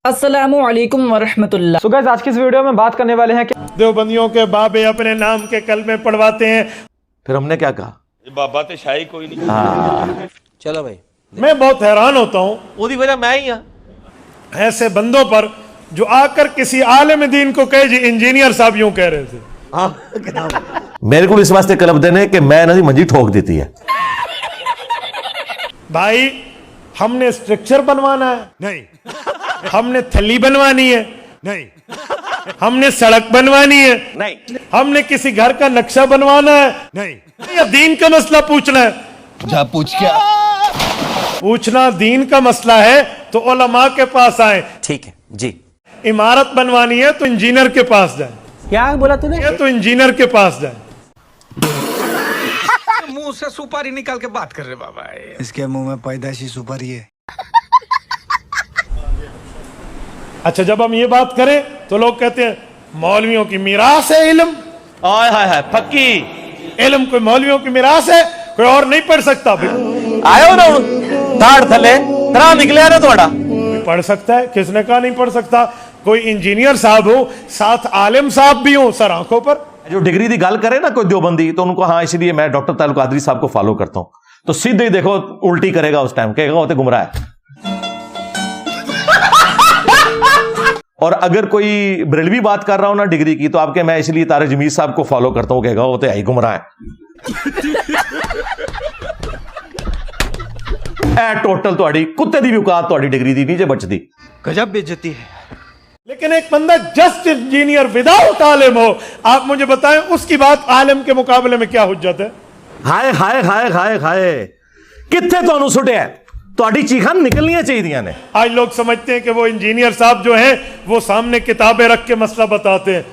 अस्सलामु अलैकुम वरहमतुल्लाह। So guys, आज की इस वीडियो में बात करने वाले हैं कि देवबंदियों के बाबे अपने नाम के कलमे पढ़वाते हैं। फिर हमने क्या कहा? बाबा तो शाही कोई नहीं। चलो भाई, मैं बहुत हैरान होता हूँ ओदी वजह मैं ही हाँ। ऐसे बंदों पर जो आकर किसी आलिम दीन को कहे जी इंजीनियर साहब यूं कह रहे थे। मेरे को इस वास्ते कलब देने कि मैं ना मंजी ठोक देती है। भाई हमने स्ट्रक्चर बनवाना है नहीं, हमने थली बनवानी है नहीं, हमने सड़क बनवानी है नहीं, हमने किसी घर का नक्शा बनवाना है नहीं, या दीन का मसला पूछना है। जा पूछ क्या पूछना दीन का मसला है तो उलमा के पास आए। ठीक है जी। इमारत बनवानी है तो इंजीनियर के पास जाए। क्या बोला तूने? तो इंजीनियर के पास जाए। मुंह से सुपारी निकाल के बात कर रहे बाबा। इसके मुंह में पैदाइशी सुपारी है। अच्छा, जब हम ये बात करें तो लोग कहते हैं मौलवियों की मीरास है इल्म। हाय हाय हाय, पक्की इल्म कोई मौलवियों की मीरास है, कोई और नहीं पढ़ सकता। आयो ना ताड़ थले तरा निकले ना थोड़ा पढ़ सकता है, किसने कहा नहीं पढ़ सकता? कोई इंजीनियर साहब हो, साथ आलिम साहब भी हो सर आंखों पर। जो डिग्री की गल करे ना कोई देवबंदी, तो उनको हाँ इसलिए मैं डॉक्टर तालुक कादरी साहब को फॉलो करता हूं, तो सीधे ही देखो उल्टी करेगा उस टाइम, कहेगा वो तो गुमराह है। और अगर कोई बरेलवी बात कर रहा हो ना डिग्री की, तो आपके मैं इसलिए तारिक जमीर साहब को फॉलो करता हूं, कहेगा वो तो है गुमराह है। टोटल थोड़ी कुत्ते दी भी औकात थोड़ी डिग्री दी नीचे बचती। गजब बेइज्जती है। लेकिन एक बंदा जस्ट इंजीनियर विदाउट आलिम हो, आप मुझे बताएं उसकी बात आलिम के मुकाबले में क्या हुज्जत है? हाय हाय हाय हाय हाय, कितने तो सुटिया थोड़ी चीखा निकलनी चाहिए ने। आज लोग समझते हैं कि वो इंजीनियर साहब जो हैं वो सामने किताबें रख के मसला बताते हैं।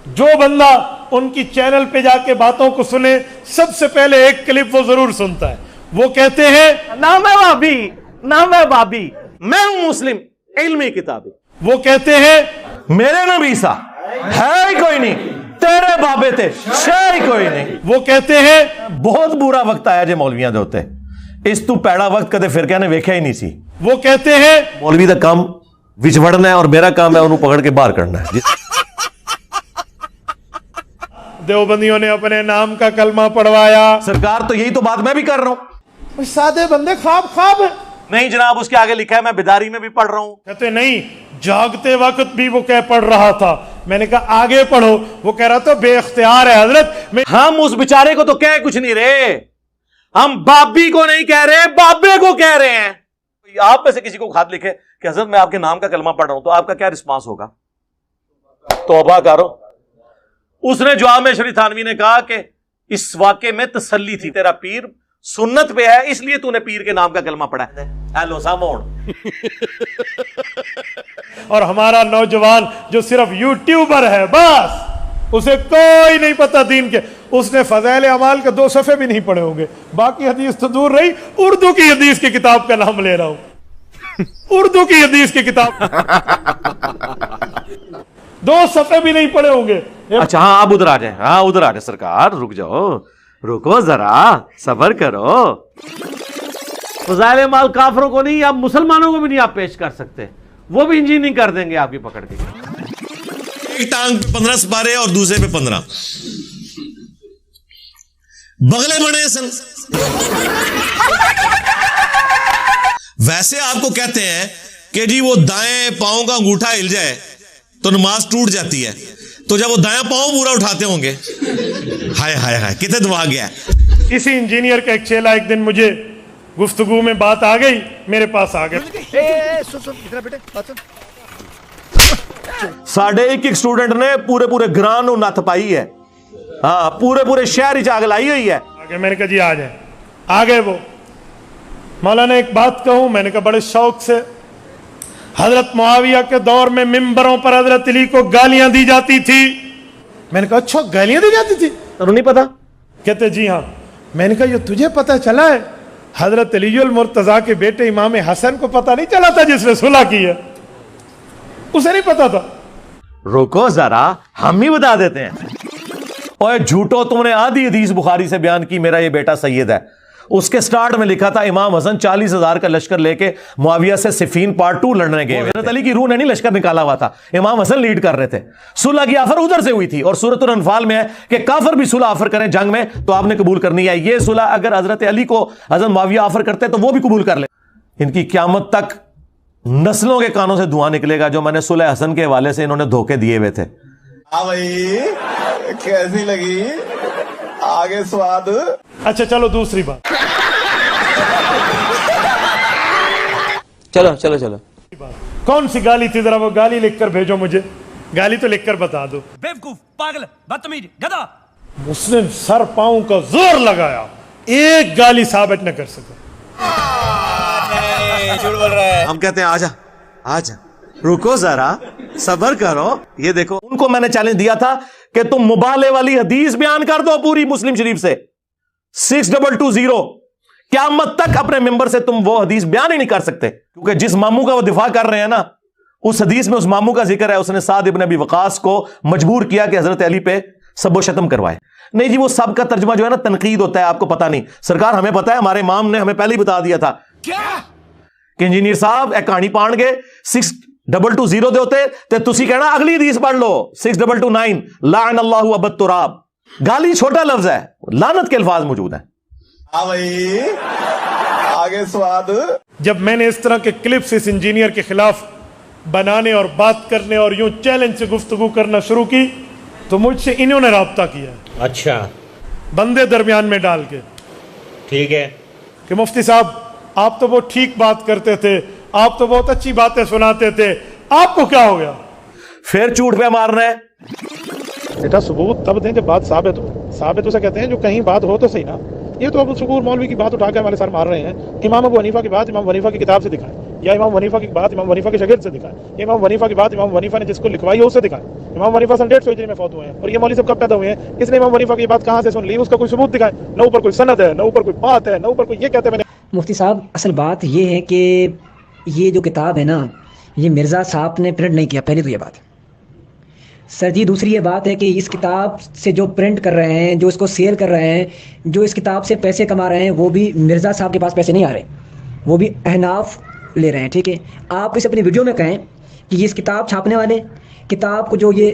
जो बंदा उनकी चैनल पे जाके बातों को सुने, सबसे पहले एक क्लिप वो जरूर सुनता है। वो कहते हैं नाम है भाभी, नाम है भाभी, मैं हूं मुस्लिम इल्मी किताबी। वो कहते हैं मेरे नबी सा है ही कोई नहीं, तेरे बाबे थे शे ही कोई नहीं। वो कहते हैं बहुत बुरा वक्त आया जे मौलवियां दे उत्ते, इस तू पैड़ा वक्त कदे फिरकियां ने वेख्या ही नहीं सी। वो कहते हैं मौलवी दा काम विच वड़ना है और मेरा काम है उन्हें पकड़ के बाहर करना है। देवबंदियों ने अपने नाम का कलमा पढ़वाया। सरकार तो यही तो बात मैं भी कर रहा हूं। सादे बंदे ख्वाब है। नहीं जनाब, उसके आगे लिखा है मैं बेदारी में भी पढ़ रहा हूं। कहते नहीं, जागते वक्त भी वो कह पढ़ रहा था। मैंने कहा आगे पढ़ो। वो कह रहा था बेख्तियार है हजरत। हम उस बेचारे को तो कह कुछ नहीं रहे, हम बाबी को नहीं कह रहे, बाबे को कह रहे हैं। आप में से किसी को खात लिखे कि हजरत मैं आपके नाम का कलमा पढ़ रहा हूं, तो आपका क्या रिस्पांस होगा? तौबा करो। उसने जवाब में शरीफ थानवी ने कहा कि इस वाक़े में तसल्ली थी, तेरा पीर सुन्नत पे है इसलिए तूने पीर के नाम का कलमा पढ़ा है। हेलो सामोन। और हमारा नौजवान जो सिर्फ यूट्यूबर है, बस उसे कोई नहीं पता दीन के, उसने फज़ाइल अमाल के 2 सफ़े भी नहीं पढ़े होंगे। बाकी हदीस तो दूर रही, उर्दू की हदीस की किताब का नाम ले रहा हूं। उर्दू की हदीस की किताब 2 सफ़े भी नहीं पढ़े होंगे। अच्छा हाँ, आप उधर आ जाए। हाँ उधर आ जाए सरकार, रुक जाओ, रुको जरा, सबर करो। फज़ाइल माल काफरों को नहीं, आप मुसलमानों को भी नहीं आप पेश कर सकते, वो भी इंजीनियरिंग कर देंगे आपकी पकड़ के। एक टांग पे 15 सपारे और दूसरे पे 15 बगले बने सन। वैसे आपको कहते हैं कि जी वो दाएं पांव का अंगूठा हिल जाए तो नमाज टूट जाती है, तो जब वो दायां पांव पूरा उठाते होंगे, हाय हाय हाय कितने दबा गया। किसी इंजीनियर का एक चेला एक दिन मुझे गुफ्तगू में बात आ गई, मेरे पास आ गए। साढ़े एक स्टूडेंट ने पूरे पूरे ग्रां नू नथ पाई है। हाँ, पूरे पूरे शहर च आग लाई हुई है। आगे मैंने कहा जी आ जाए। आ गए वो। मौलाना एक बात कहूं, मैंने कहा बड़े शौक से। हजरत मुआविया के दौर में मिंबरों पर हजरत अली को गालियां दी जाती थी। मैंने कहा अच्छा गालियां दी जाती थी? तो नहीं पता? कहते जी हाँ। मैंने कहा ये तुझे पता चला है? हजरत अलीउल मुर्तजा के बेटे इमाम हसन को पता नहीं चला था जिसने सुलह की है? उसे नहीं पता था। रुको जरा, हम ही बता देते हैं। और झूठो, तुमने आधी हदीस बुखारी से बयान की मेरा ये बेटा सैयद है, उसके स्टार्ट में लिखा था इमाम हसन 40,000 का लश्कर लेके मुआविया से सिफीन पार्ट 2 लड़ने गए। हज़रत अली की रूह ने नहीं लश्कर निकाला हुआ था, इमाम हसन लीड कर रहे थे। सुलह की ऑफर उधर से हुई थी और सूरत अनफाल में है कि काफिर भी सुलह ऑफर करें जंग में तो आपने कबूल करनी है। ये सुलह अगर हजरत अली को हजरत मुआविया ऑफर करते तो वो भी कबूल कर ले। इनकी क़यामत तक नस्लों के कानों से धुआं निकलेगा जो मैंने सुलह हसन के हवाले से इन्होंने धोखे दिए हुए थे। भाई कैसी लगी आगे स्वाद। अच्छा चलो दूसरी बात, चलो चलो चलो। कौन सी गाली थी, जरा वो गाली लिखकर भेजो मुझे, गाली तो लिखकर बता दो। बेवकूफ, पागल, बदतमीज, गधा। मुस्लिम सर पांव का जोर लगाया, एक गाली साबित न कर सका। हम कहते हैं आजा आजा, रुको जरा, सब्र करो। ये देखो, उनको मैंने चैलेंज दिया था कि तुम मुबाले वाली हदीस बयान कर दो पूरी मुस्लिम शरीफ से 6220, क़यामत तक अपने मेंबर से तुम वो हदीस बयान ही नहीं कर सकते, क्योंकि जिस मामू का वो दिफा कर रहे हैं ना, उस हदीस में उस मामू का जिक्र है, उसने साद इब्न अबी वकास को मजबूर किया कि हजरत अली पे सबो शतम करवाए। नहीं जी, वो सब का तर्जमा जो है ना तनकीद होता है, आपको पता नहीं। सरकार हमें पता है, हमारे इमाम ने हमें पहले ही बता दिया था कि इंजीनियर साहब एक कहानी पाण के 6220 दे होते ते तुसी कहना अगली हदीस पढ़ लो 6229, लान अल्लाहु अबद तुराब। गाली छोटा लफ्ज है, लानत के अल्फाज मौजूद हैं। हाँ भाई आगे स्वाद। जब मैंने इस तरह के क्लिप्स इस इंजीनियर के खिलाफ बनाने और बात करने और यूं चैलेंज से गुफ्तगू करना शुरू की तो मुझसे इन्होंने राब्ता किया। अच्छा, बंदे दरमियान में डाल के, ठीक है कि मुफ्ती साहब आप तो बहुत ठीक बात करते थे, आप तो बहुत अच्छी बातें सुनाते थे, आपको क्या हो गया? फिर झूठ पे मारना है। बेटा सबूत तब दें जब बात साबित हो। साबित उसे कहते हैं जो कहीं बात हो तो सही ना। ये तो अब शकूर मौलवी की बात उठा के हमारे सर मार रहे हैं। इमाम अबू हनीफा की बात इमाम हनीफा की किताब से दिखाएं, या इमाम हनीफा की बात इमाम हनीफा के शागिर्द से दिखाएं, इमाम हनीफा की बात इमाम हनीफा ने जिसको लिखवाई है उससे दिखाएं। इमाम हनीफा 150 हिजरी में फौत हुए हैं और ये मौलवी सब कब पैदा हुए हैं? किसने इमाम हनीफा की बात कहां से सुन ली? उसका कोई सबूत दिखाएं। न ऊपर कोई सनद है, न ऊपर कोई बात है, न ऊपर कोई ये कहते हैं। मुफ्ती साहब, असल बात ये है कि ये जो किताब है ना, ये मिर्ज़ा साहब ने प्रिंट नहीं किया, पहले तो ये बात सर जी। दूसरी ये बात है कि इस किताब से जो प्रिंट कर रहे हैं, जो इसको सेल कर रहे हैं, जो इस किताब से पैसे कमा रहे हैं, वो भी मिर्ज़ा साहब के पास पैसे नहीं आ रहे, वो भी अहनाफ ले रहे हैं। ठीक है, आप इस अपनी वीडियो में कहें कि ये इस किताब छापने वाले, किताब को जो ये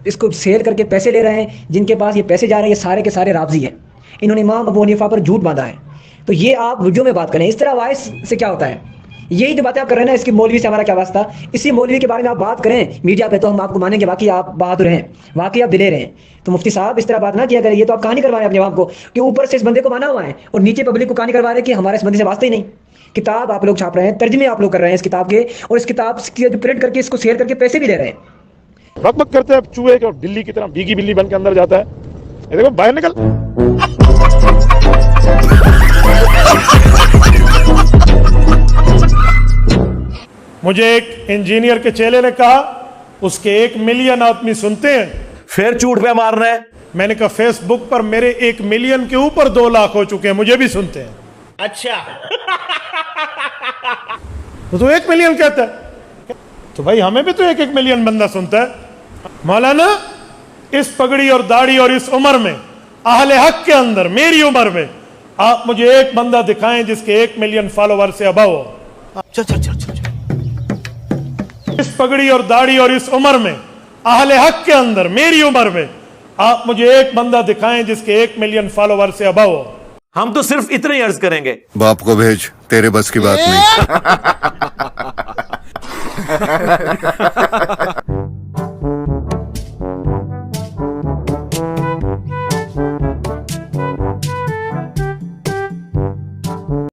इसको सेल करके पैसे ले रहे हैं, जिनके पास ये पैसे जा रहे हैं, ये सारे के सारे राज़ी हैं। इन्होंने इमाम अबू हनीफा पर झूठ बांधा है। तो ये आप वीडियो में बात करें। इस तरह वॉइस से क्या होता है? यही जो बातें आप कर रहे हैं ना, इसकी मौलवी से हमारा क्या वास्ता? इसी मौलवी के बारे में आप बात करें मीडिया पे तो हम आपको मानेंगे, वाकई आप बहादुर हैं, वाकई आप दिलेर हैं। तो मुफ्ती साहब इस तरह बात ना किया करें। ये तो आप कहानी करवा रहे हैं अपने आप को कि ऊपर से इस बंदे को माना हुआ है और नीचे पब्लिक को कहानी करवा रहे हैं कि हमारे इस बंदे से वास्ता ही नहीं। किताब आप लोग छाप रहे हैं, तर्जमे आप लोग कर रहे हैं इस किताब के, और इस किताब की प्रिंट करके इसको शेयर करके पैसे भी ले रहे हैं। बकबक करते हैं चूहे के और बिल्ली की तरह भीगी बिल्ली बन के अंदर जाता है। ये देखो बाहर निकल। मुझे एक इंजीनियर के चेले ने कहा उसके 1 मिलियन आदमी सुनते हैं। फिर झूठ पे मारना है। मैंने कहा फेसबुक पर मेरे 1 मिलियन के ऊपर 2 लाख हो चुके हैं, मुझे भी सुनते हैं। अच्छा तो 1 मिलियन कहता है तो भाई हमें भी तो 1-1 मिलियन बंदा सुनता है। मौलाना इस पगड़ी और दाढ़ी और इस उम्र में, अहले हक के अंदर, मेरी उम्र में, आप मुझे एक बंदा दिखाएं जिसके 1 मिलियन फॉलोवर से अबव हो। चल चल चल चल। इस पगड़ी और दाढ़ी और इस उम्र में, अहले हक के अंदर, मेरी उम्र में, आप मुझे एक बंदा दिखाएं जिसके 1 मिलियन फॉलोवर से अबव हो। हम तो सिर्फ इतना ही अर्ज करेंगे, बाप को भेज, तेरे बस की बात नहीं।